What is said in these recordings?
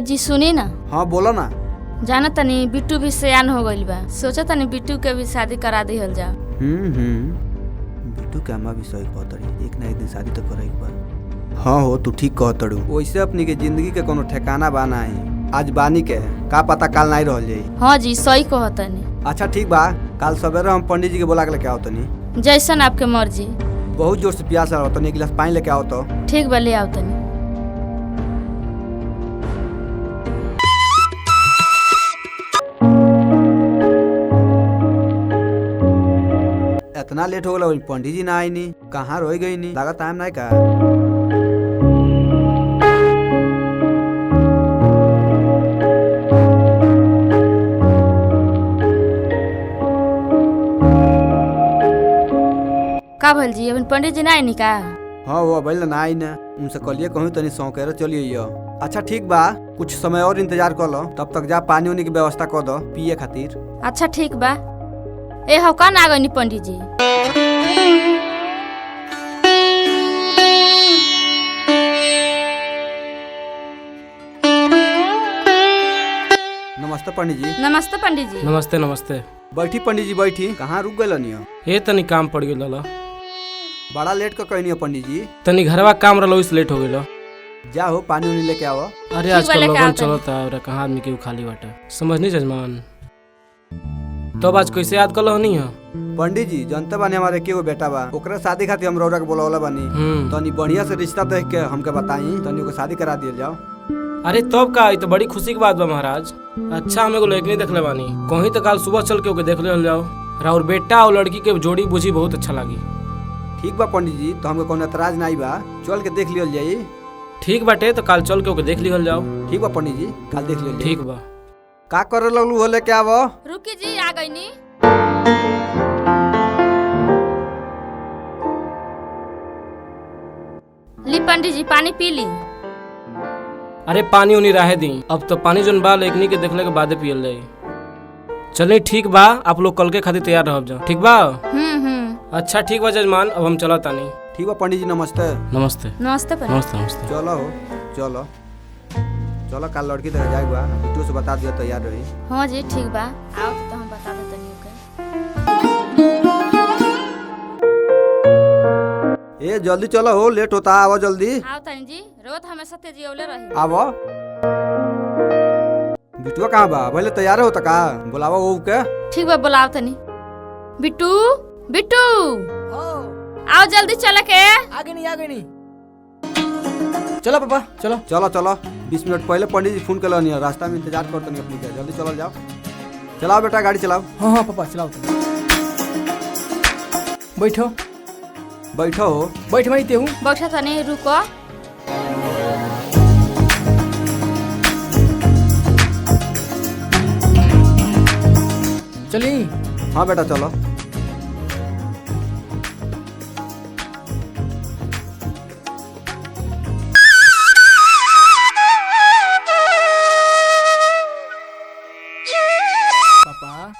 जी सुनी ना। हाँ बोलो ना। जाना तनी बिट्टू भी सयान हो गइल बा, सोचा तनी बिट्टू के भी शादी करा दिहल जा। बिट्टू के अम्मा भी सही कहतड़ी, एक ना एक दिन शादी तो करे बा। हाँ हो तू ठीक कहतड़ू। वैसे अपनी के जिंदगी के कोनो ठिकाना बाना है, आज बानी के का पता काल नहीं रह जाई। हाँ जी सही कहतनी। अच्छा ठीक बा, काल सवेरे हम पंडित जी के बोला के लेके आओ तनी। जैसन आपके मर्जी। बहुत जोर से प्यास लगा, तनी एक गिलास पानी लेके आओ तो। ठीक बा ले आओ तनी। इतना लेट हो गया, पंडित जी ना आई नी, कहाँ रह गई नी, लगा टाइम नहीं का। का भल जी अभी पंडित जी ना आई नी का? हाँ वो अभी ना आई ना, उनसे कलिए कहूँ तनी सौकेरे चलिए। अच्छा ठीक बा, कुछ समय और इंतजार कर लो, तब तक जा पानी उनी की व्यवस्था कर दो पिए खातिर। अच्छा ठीक बा। ए हो का ना गई पंडित जी? नमस्ते पंडित जी। नमस्ते पंडित जी। नमस्ते नमस्ते। बैठी पंडित जी बैठी। कहाँ रुक गए? ये तनी काम पड़ गया, बड़ा लेट का कहनी पंडित जी। तनी घरवा काम रहा इस लेट हो गया। जा हो पानी उनी लेके आओ। अरे आजकल लोगन चलता है, कहाँ आदमी के खाली बाटे, समझ नहीं जजमान। तो आज कैसे याद कर नहीं है? पंडित जी जानते बानी हमारे के बेटा बा, ओकरे शादी खातिर हम रौरा के बोलावला बानी। तनी बढ़िया से रिश्ता देख के हमके बताई, तनी को शादी करा दिया जाओ। अरे तब का, तो बड़ी खुशी की बात बा महाराज। अच्छा हमें को लेके देख ले बानी, कहीं तो काल सुबह चल के ओके देख ले जाओ। और बेटा और लड़की के जोड़ी बुझी बहुत अच्छा लगी। ठीक बा पंडित जी, तो हमको कोनो एतराज नहीं बा, चल के देख लियल जाई। ठीक बाटे, तो काल चल के ओके देख लियल जाओ। ठीक बा पंडित जी, काल देख लियल। ठीक बा। का करे लगलू हो लेके आवो। रुकी जी आ गई नी। ली पंडित जी पानी पी ली। अरे पानी उनी रहे दी, अब तो पानी जोन बा लेकनी के देखले के बादे पियल जाई। चले ठीक बा, आप लोग कल के खातिर तैयार रह जाओ। ठीक बा? अच्छा ठीक बा जजमान, अब हम चला तानी। ठीक बा पंडित जी, नमस्ते। नमस्ते नमस्ते नमस्ते नमस्ते। चलो हो चलो चलो, काल लड़की देख जाए बा, बिट्टू से बता दिया तैयार रही। हाँ जी ठीक बा, आओ तो हम बता देते नहीं ओके। ए जल्दी चलो हो, लेट होता, आओ जल्दी। आओ तनी जी, रोज हमेशा तेजी औले रही। आवो। बिट्टुआ कहाँ बा? पहले तैयार होता का, बुलावा वो के। ठीक बा बुलाओ तनी। बिट्टू बिट्टू आओ जल्दी चले के। आगे नहीं। चलो पापा चलो। चलो चलो, 20 मिनट पहले पंडित जी फोन कर लो, रास्ता में इंतजार करते नहीं अपनी के, जल्दी चलो जाओ। चलाओ बेटा गाड़ी चलाओ। हाँ पापा चलाओ। बैठो बैठो हो। बैठ मैं हूँ। बैठा तनी, रुको। चली। हाँ बेटा चलो।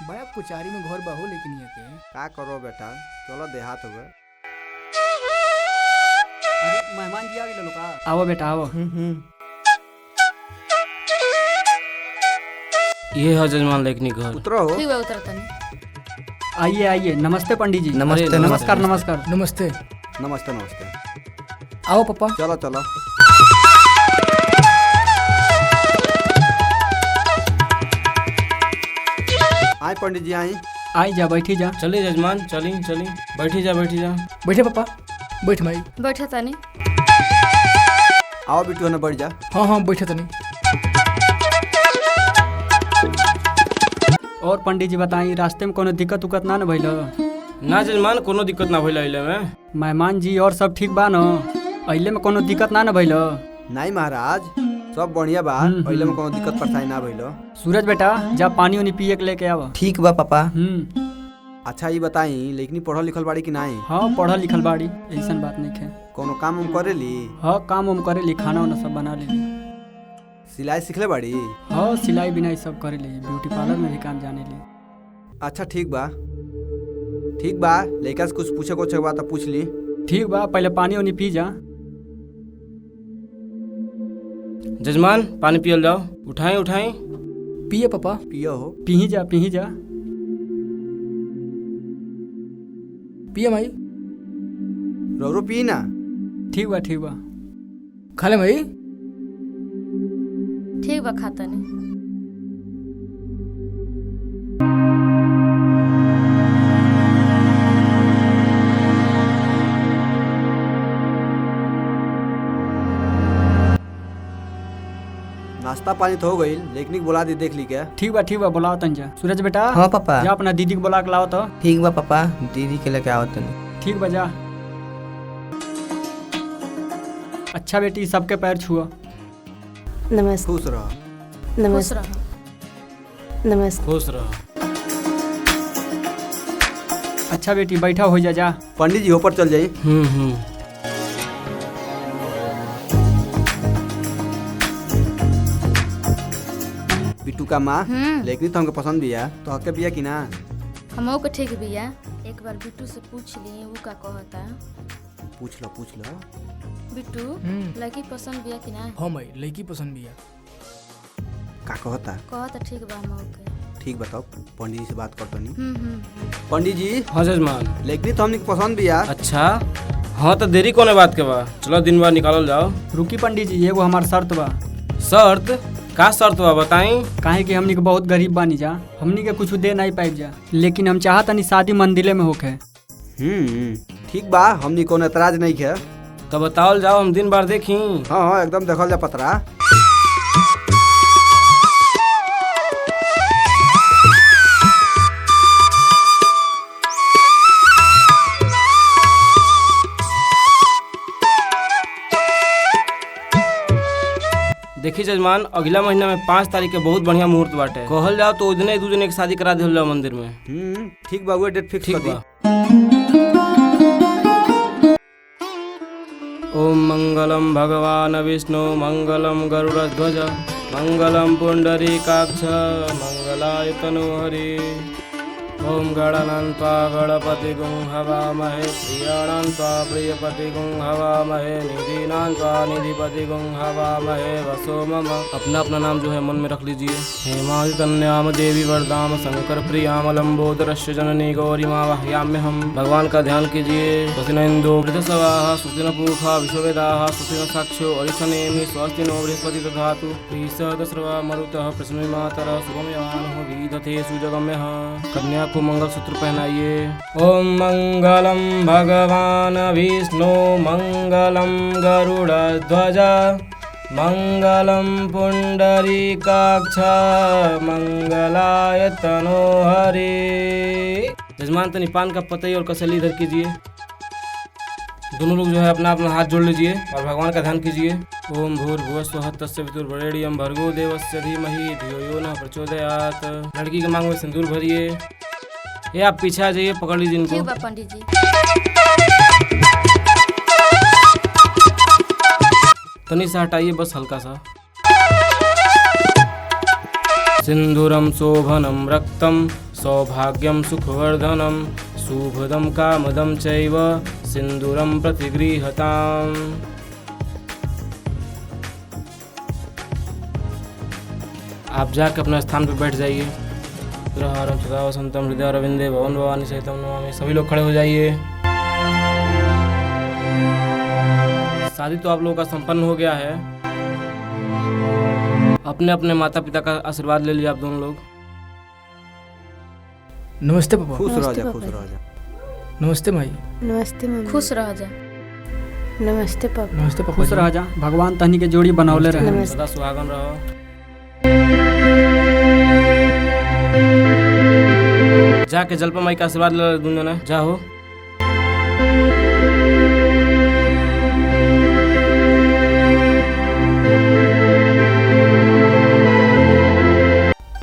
बड़ा कुचारी में घर बहू लेकिन ये के का करो बेटा, चलो देहात हो गए। अरे मेहमान जी आ गए लोग। आओ बेटा आओ। ये है जजमान लेकनी घर। उतरो हो। ठीक बा उतर तनी। आइए आइए। नमस्ते पंडित जी। नमस्ते नमस्कार नमस्कार। नमस्ते नमस्ते नमस्ते। आओ पापा। चलो चलो। आए पंडित जी आई। आई जा, बैठी जा। चलिए जजमान, चली बैठी जा। बैठे पापा। बैठ माई। बैठा तनी। आओ बिट्टू ने बैठ जा। हाँ बैठे तनी। और पंडित जी बताई, रास्ते में कोनो दिक्कत उक्कत ना भइल? ना जजमान, कोनो दिक्कत ना भइल अइले में। मेहमान जी और सब ठीक बा न? अइले में कोनो दिक्कत ना भइल? नहीं महाराज, सब बढ़िया बा, पहले में कोनो दिक्कत परेशानी ना भइलो। सूरज बेटा जा पानी उनी पिए के लेके आवा। ठीक बा पापा। अच्छा ये बताई, लेकिन पढ़ल लिखल बाड़ी कि नहीं? हाँ पढ़ल लिखल बाड़ी, ऐसा बात नहीं है। कोनो काम उम करेली? हाँ काम उम करेली, खाना वाना सब बना लेली। सिलाई सीखले बाड़ी? हाँ सिलाई बिनाई सब करेली, ब्यूटी पार्लर में भी काम जाने ली। अच्छा ठीक बा लड़का से कुछ पूछे को बा तो पूछ ली। ठीक बा, पहले पानी उनी पी जा। जजमान पानी पियल जाओ। उठाई उठाई। पिए पापा। पियो हो। पी जा पिए माई। रो पी ना। ठीक बा। खा ले माई। ठीक बा खाता नहीं। नाश्ता पानी तो हो गई, लेकिन बुला दी, देख ली क्या? ठीक बा बुलाओ तंजा। सूरज बेटा। हाँ पापा। जा अपना दीदी को बुला के लाओ तो। ठीक बा पापा, दीदी के लेके आओ तनी। ठीक बा जा। अच्छा बेटी, सबके पैर छुआ। नमस्ते। खुश रहो। खुश नमस्ते। रहो। नमस्ते। खुश रहो। अच्छा बेटी बैठा हो जा। पंडित जी ऊपर चल जाइए। बिट्टू का माँ, लेकिन तो हमको पसंद भी है, तो हक बिया कि ना? हमो के ठीक बिया। एक बार बिट्टू से पूछ ली वो का कहता। पूछ लो। बिट्टू लड़की पसंद बिया कि ना? हाँ माई, लड़की पसंद भी है। का कहता? कहता ठीक बा हमो के। ठीक बताओ, पंडित जी से बात करतो नहीं। पंडित जी। हाँ जजमान। लेकिन तो हमने पसंद भी है। अच्छा हाँ तो देरी कोने बात के बा, चलो दिन बार निकालल जाओ। रुकी पंडित जी, एगो हमार शर्त बा। शर्त? का शर्त बा बताई? काहे कि हमनी के बहुत गरीब बानी जा, हमनी के कुछ दे नहीं पाइब जा, लेकिन हम चाहतनी शादी मंदिरे में होके। ठीक बा, हमनी कोनो एतराज नहीं है। तो बताओ जाओ, हम दिन बार देखी। हाँ एकदम देखल जा पतरा। देखी जजमान, अगला महीना में 5 तारीख के बहुत बढ़िया मुहूर्त बाटे। कहल जाओ तो उजने दू जने के शादी करा दिहल जाओ मंदिर में। ठीक बा, वो डेट फिक्स कर ठीक दी। बा। ओम मंगलम भगवान विष्णु मंगलम गरुड़ध्वज मंगलम पुंडरीकाक्ष मंगलाय तनोहरि। ओम गणान्त्वा गणपतिगुं हवामहे प्रियाणान्त्वा प्रियपतिगुं हवामहे निधीनान्त्वा निधिपतिगुं हवामहे वसो मम। अपना अपना नाम जो है मन में रख लीजिए। हेमावती कन्याम देवी वरदाम शंकर प्रियाम लंबोदरस्य जननी गौरी माँ वाह्याम्य हम। भगवान का ध्यान कीजिए। स्वस्ति न इंदो वृद्धस्वाहा स्वस्ति न पूषा विश्ववेदाः स्वस्ति न साक्षो अरिष्टनेमि स्वस्ति नो बृहस्पति दधातु श्रीसहस्रवा मरुतः प्रश्न मातरः शुभम यवानः विदधते सुजगम्यः। कन्या को मंगलसूत्र पहनाइए। ओम मंगलम भगवान विष्णु मंगलम गरुड़ध्वज मंगलम पुंडरीकाक्ष मंगलाय तनोहरि। जजमान तनी पान का पतई और कसली इधर कीजिए। दोनों लोग जो है अपना अपना हाथ जोड़ लीजिए और भगवान का ध्यान कीजिए। ओम भूर्भुवस्वः तस्य वितुर्वरेण्यं भर्गो देवस्य धीमहि धियो यो नः प्रचोदयात्। लड़की के मांग में सिंदूर भरिए। ये आप पीछे आ जाइए, पकड़ लीजिए इनको। ठीक बा पंडित जी। तनी से हटाइए बस हल्का सा। सिंदूरम शोभनम रक्तम सौभाग्यम सुखवर्धनम शुभदम कामदम चैव सिंदूरम प्रतिगृहताम। आप जाके अपने स्थान पर बैठ जाइए। ग्रहारम सदा वसंतम हृदय अरविंदे भवन भवानी सहितम नमामि। सभी लोग खड़े हो जाइए। शादी तो आप लोगों का संपन्न हो गया है। अपने अपने माता पिता का आशीर्वाद ले लिया आप दोनों लोग। नमस्ते पापा। खुश रह जा, नमस्ते खुश पापा। रह जा। नमस्ते माई। नमस्ते मम्मी। खुश रह जा। नमस्ते पापा। नमस्ते पापा। खुश रह जा, भगवान तहनी के जोड़ी बनौले रहे। नमस्ते। सदा सुहागन रहो। जाके जलपा माई का आशीर्वाद ले दूंगा ना, जाओ।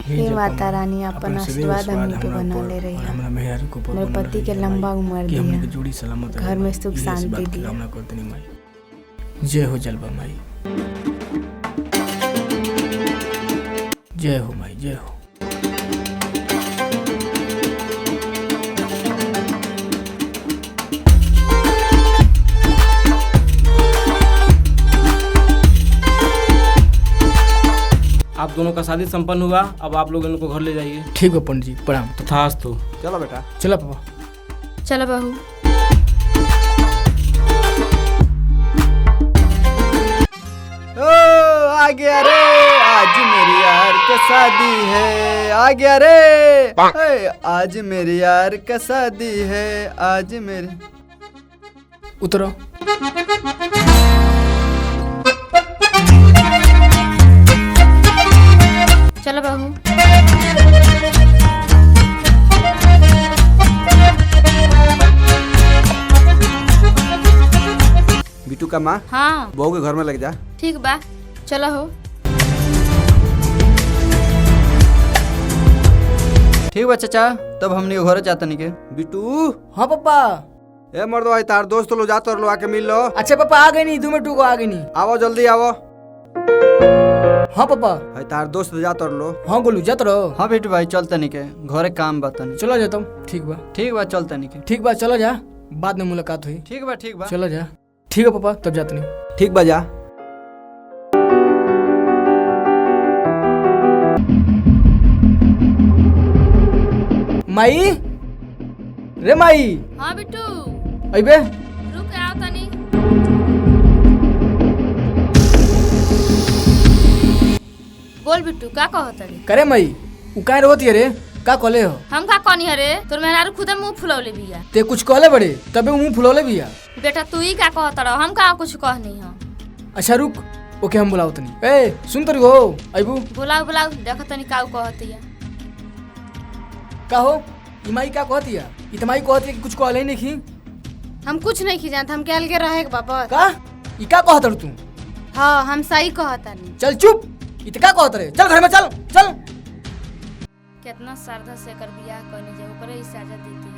हे माता रानी, अपन आशीर्वाद हमनी के बना ले रही है। मेरे पति के लंबा उम्र दिया, जोड़ी सलामत घर में सुख शांति दिया। कामना करते नहीं माई। जय हो जलवा माई। जय हो माई, जय हो। दोनों का शादी संपन्न हुआ। अब आप लोग इनको घर ले जाइए। ठीक है पंडित जी, प्रणाम। तथास्तु। चलो बेटा। चलो पापा। चलो बहू। ओ आ गया रे, आज मेरी यार का शादी है। आ गया रे, आज मेरी यार का शादी है। आज मेरे उतरो। चलो बहू। बिट्टू का माँ हाँ बहू के घर में लग जा। ठीक बा, चलो हो। ठीक बा चाचा, तब हमनी के घरे जाता नहीं के। बिट्टू। हाँ पापा। ए मर्दो आई तार दोस्त लो जातो लो आके मिल लो। अच्छा पापा आ गई नहीं, 2 मिनट को आ गई नहीं। आओ जल्दी आओ। हाँ पापा। आई तार दोस्त जातो लो। हाँ गोलू जात रहो। हाँ बेटू भाई चलता नहीं के, घरे काम बा तनी। चलो जाता हूँ। ठीक बा। ठीक बा चलता नहीं के। ठीक बा चलो जा, बाद में मुलाकात हुई। ठीक बा ठीक बा। चलो जा। ठीक है पापा, तब जाते नहीं। ठीक बा जा। माई रे माई। हाँ बिट्टू, अबे रुक आओ तनी। बोल बिट्टू, का कहत रे? करे माई उ काहे रोती है रे? का कहले हो? हम का कहनी हरे? तोर मेहरारू खुदे मुंह फुलौले बिया। ते कुछ कहले बड़े तबे मुंह फुलौले बिया। बेटा तू ही का कहत रहो, हम का कुछ कहनी ह। अच्छा रुक, ओके हम बुलाओ तनी। ए सुन तो हो अबू। बुलाओ बुलाओ, देख तनी का कहतिया। का हो ई माई का कहती है? ई त माई कहती है कि कुछ कहले नहीं खी। हम कुछ नहीं की जानत, हम के अलगे रहे के बाबा। का ई का कहत रू तू? हाँ हम सही कहतानी। चल चुप, ई त का कहत रे? चल घर में चल चल। कितना श्रद्धा से कर बियाह करने जाए, ऊपर ही साजा देती है।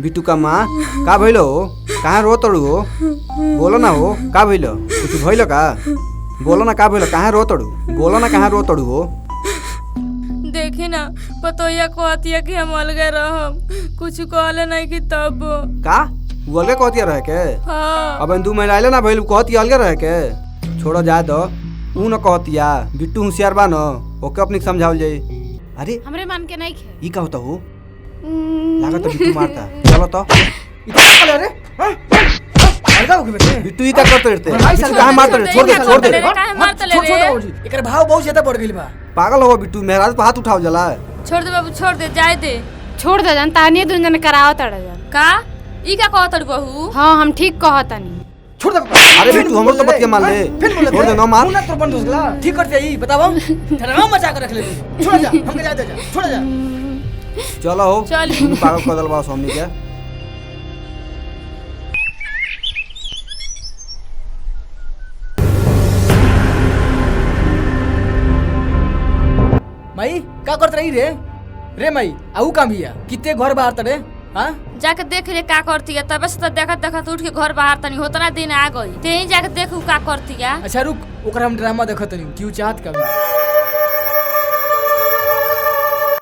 बिट्टू का माँ का भइलो हो? कहाँ रो तड़ू हो? बोलो ना हो, का भइलो? कुछ भइलो का? बोलो ना का भइलो? कहाँ रो तड़ू? बोलो ना कहाँ रो तड़ू हो? देखी ना पतोया कहतिया कि हम अलगे रहम, कुछ कहले नहीं कि तब। का वो अलगे कहतिया रहे के? हाँ अब 2 महीना आइले ना भइल कहतिया अलगे रहे के? छोड़ो जाए दो, ऊ न कहतिया। बिट्टू होशियार बा न, ओके अपनी समझावल जाई। अरे हमरे मन के नहीं खे। ई का होता हो? लागत बिट्टू मारता। चलो तो अरे अलगा हो गए बिट्टू ई का करते रहते? भाई साहब, कहाँ मारते रहे? छोड़ दे छोड़ दे। काहे मारत ले रे? एकर भाव बहुत ज्यादा बढ़ गइल बा। पागल हो बिट्टू, मेहराज पे हाथ उठाव जला। छोड़ दे बाबू, छोड़ दे, जाए दे। छोड़ दे जान, तानिए दुन जन कराओ तड़ जान। का ई का कहत बहू? हाँ हम ठीक कहतानी। छोड़ दे। अरे बिट्टू हमरो तो बतिया मान ले। छोड़ दे ना मार। मुन्ना तो बंद हो गला। ठीक करते आई बताओ। धरना मचा के रख ले। छोड़ जा, हमके जा दे जा। छोड़ जा। चलो हो, चल। तू पागल कर दलबा हमनी के। माई का करत रही रे? रे माई आऊ काम बिया किते घर बाहर तड़े? हां जाके देख ले का करती है। तब से तो देखत देखत उठ के घर बाहर तनी होतना दिन आ गई, ते ही जाके देखू का करती है। अच्छा रुक, ओकर हम ड्रामा देखत नहीं क्यों चाहत का बिया।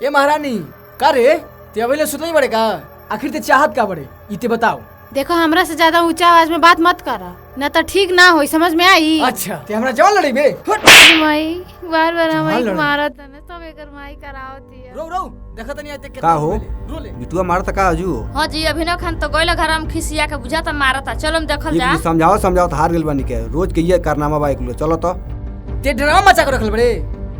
ए महारानी का रे? ते अबेले सुत नहीं बड़े का? आखिर ते चाहत का बड़े? इते बताओ। देखो हमरा से ज्यादा ऊंचा आवाज में बात मत करा, न तो ठीक ना होई, समझ में आई? अच्छा ते हमरा जवान लड़ी बे। माई बार बार जवान हमारी लड़ाई। मारत है, सब एकर माई करावती है। रो रो देखत नहीं आते का हो? रो ले। बिट्टुआ मारता का हजू? हां जी, अभिनव खान तो गइल घर में खिसिया के बुझाता मारता। चलो हम देखल जा। ये समझाओ समझाओ तो हार गेल बनी के। रोज के ये कारनामा बाइक लो। चलो तो ते ड्रामा मचा के रखल बड़े।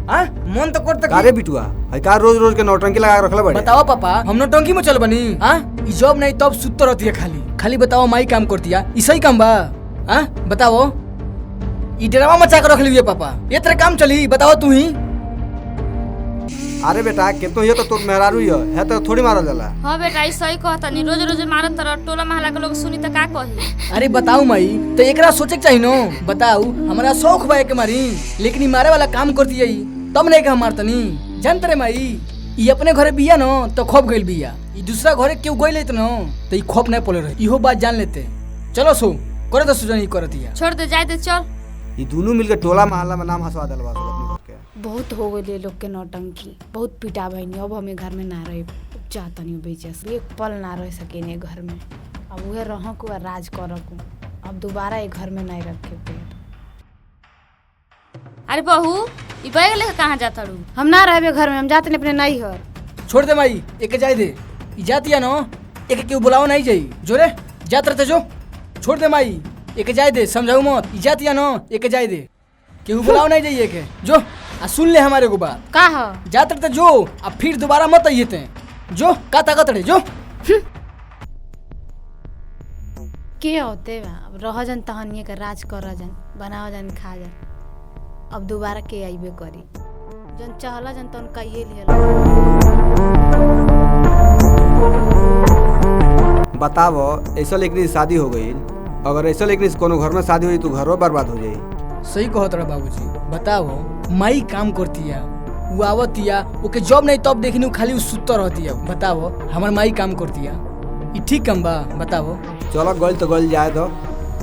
हां मन तो करत का रे बिट्टुआ? है का रोज रोज के नौटंकी लगा के रखले बड़े? बताओ पापा, हम नौटंकी में चल बनी? हां ई जॉब नहीं तब सुत रहती है खाली खाली। बताओ माई काम करती है, ई सही काम बा? हां बताओ, ई ड्रामा मचा के रख लियो पापा। ये तेरे काम चली? बताओ तू ही। अरे बेटा के तो ये तो तोर मेहरारू है तो थोड़ी मारल जाला। हां बेटा ई सही कहता नहीं, रोज रोज मारत तर टोला महला के लोग सुनी त का कही। अरे बताओ माई, तो एकरा सोचे के चाहिए नो। बताओ हमारा शौक बा के मारी, लेकिन ई मारे वाला काम करती है तब नहीं का मारतनी। जानते रे माई ई अपने घरे बिया न तो खप गइल बिया, ई दूसरा घरे क्यों गइल लेत न तो ई खप नहीं पले रहे। इहो बात जान लेते। चलो सो करे तो सुजन ई करतिया। छोड़ दे, जाए दे, चल। ये दोनों मिलके टोला मोहल्ला में नाम हंसवा दिलवा सब अपने घर के। बहुत हो गई लोग के नौटंकी, बहुत पिटा बहनी। अब हमें घर में ना रहे चाहता नहीं बेचे से, एक पल ना रह सके घर में। अब वह रह को राज करकू, अब दोबारा ये घर में नहीं रखे पेट। अरे बहू, ई बैग लेके कहाँ जाता रू? हम ना रहे घर में, हम जाते नहीं अपने नहीं घर। छोड़ दे माई, एक जाए दे। ई जातिया न एक क्यों बुलाओ नहीं जाई जो रे जात रहते जो। छोड़ दे माई, एक जाए दे, समझाऊ मत। ई जातिया न एक जाए दे, क्यों बुलाओ नहीं जाइए के जो। आ सुन ले हमारे को बात, का है जात रहते जो, अब फिर दोबारा मत आइए ते जो। का ताकत रे जो। के होते बा, अब रह जन तहनिए का राज कर जन, बनाओ जन, खा जन। अब दोबारा के आइबे करी, जन चाहला जन तन कइए लिहला। बताओ ऐसा लेकिन शादी हो गई, अगर ऐसा लेकिन कोनो घर में शादी हुई तो घरों बर्बाद हो जाई। सही कहत रहा बाबूजी। बताओ माई काम करतिया, वो आवतिया, ओके जॉब नहीं तब देखनी खाली सुत्ता रहतिया। बताओ हमार माई काम करतिया, ई ठीक काम बा? बताओ। चलो गल तो गल जाए दो,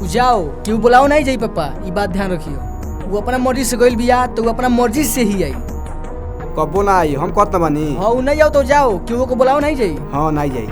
जाओ, क्यों बुलाओ नहीं जाई पापा, ई बात ध्यान रखियो। वो अपना मर्जी से गइल बिया तो वो अपना मर्जी से ही आई। कबो ना आई, हम कत बनी। हाँ नहीं जाओ तो जाओ, क्यों को बुलाओ नहीं जाई। हाँ नहीं जाई।